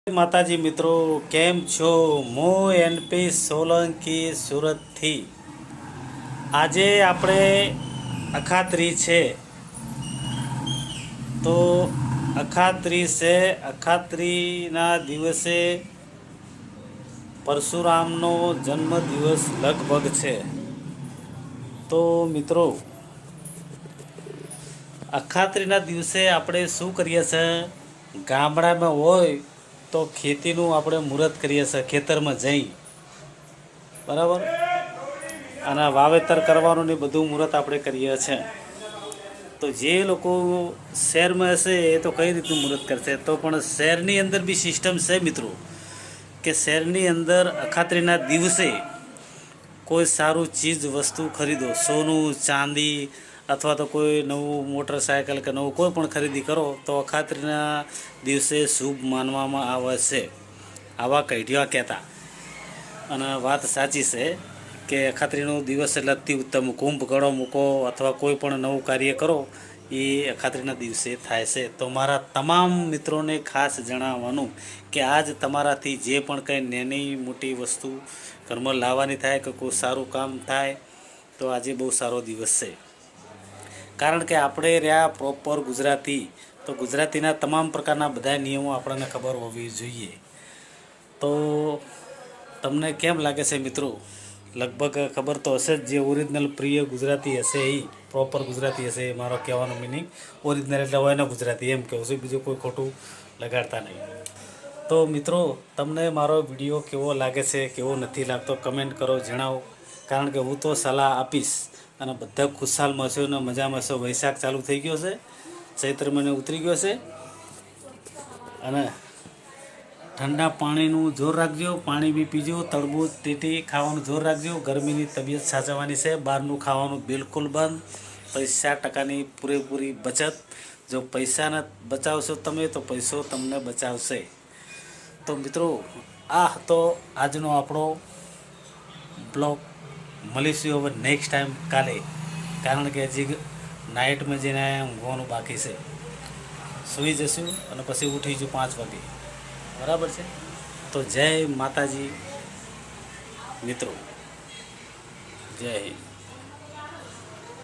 માતાજી મિત્રો, કેમ છો? હું એનપી સોલંકી સુરતથી. આજે આપણે અખાત્રી છે, તો અખાત્રી છે. અખાત્રીના દિવસે પરશુરામનો જન્મદિવસ લગભગ છે. તો મિત્રો, અખાત્રીના દિવસે આપણે શું કરીએ છીએ? ગામડામાં હોય તો ખેતીનું આપણે મુહૂર્ત કરીએ છીએ, ખેતરમાં જઈ બરાબર, અને વાવેતર કરવાનું ને બધું મુહૂર્ત આપણે કરીએ છીએ. તો જે લોકો શહેરમાં હશે એ તો કઈ રીતનું મુહૂર્ત કરશે? તો પણ શહેરની અંદર બી સિસ્ટમ છે મિત્રો, કે શહેરની અંદર અખાત્રીના દિવસે કોઈ સારું ચીજ વસ્તુ ખરીદો, સોનું ચાંદી અથવા તો કોઈ નવું મોટરસાયકલ કે નવું કોઈ પણ ખરીદી કરો તો અખાત્રીના દિવસે શુભ માનવામાં આવે છે. આવા કઢિયા કહેતા, અને વાત સાચી છે કે અખાત્રીનો દિવસ એટલે અતિ ઉત્તમ. કુંભ ગળો મૂકો અથવા કોઈ પણ નવું કાર્ય કરો એ અખાત્રીના દિવસે થાય છે. તો મારા તમામ મિત્રોને ખાસ જણાવવાનું કે આજ તમારાથી જે પણ કંઈ નાની મોટી વસ્તુ ઘરમાં લાવવાની થાય કે કોઈ સારું કામ થાય તો આજે બહુ સારો દિવસ છે. કારણ કે આપણે રહ્યા પ્રોપર ગુજરાતી, તો ગુજરાતીના તમામ પ્રકારના બધા નિયમો આપણને ખબર હોવી જોઈએ. તો તમને કેમ લાગે છે મિત્રો? લગભગ ખબર તો હશે જ. જે ઓરિજિનલ પ્રિય ગુજરાતી હશે એ પ્રોપર ગુજરાતી હશે, એ મારો કહેવાનો મિનિંગ ઓરિજિનલ એટલે હોય ને ગુજરાતી એમ કહું છું, બીજું કોઈ ખોટું લગાડતા નહીં. તો મિત્રો, તમને મારો વિડીયો કેવો લાગે છે, કેવો નથી લાગતો, કમેન્ટ કરો, જણાવો. કારણ કે હું તો સલાહ આપીશ અને બધા ખુશાલમાં છો ને મજામાં છો. વૈશાખ ચાલુ થઈ ગયો છે, ચૈત્ર મહિનો ઉતરી ગયો છે, અને ઠંડા પાણીનું જોર રાખજો. પાણી બી પીજો, તરબૂચ ટીટી ખાવાનું જોર રાખજો. ગરમીની તબિયત સાચવવાની છે. બહારનું ખાવાનું બિલકુલ બંધ. 50% પૂરેપૂરી બચત. જો પૈસાને બચાવશો તમે તો પૈસો તમને બચાવશે. તો મિત્રો, આ હતો આજનો આપણો બ્લોગ. મળીશું હવે નેક્સ્ટ ટાઈમ કાલે, કારણ કે હજી નાઇટમાં જઈને ઊંઘવાનું બાકી છે. સૂઈ જશું અને પછી ઉઠી જશું 5 વાગે, બરાબર છે? તો જય માતાજી મિત્રો, જય હિન્દ.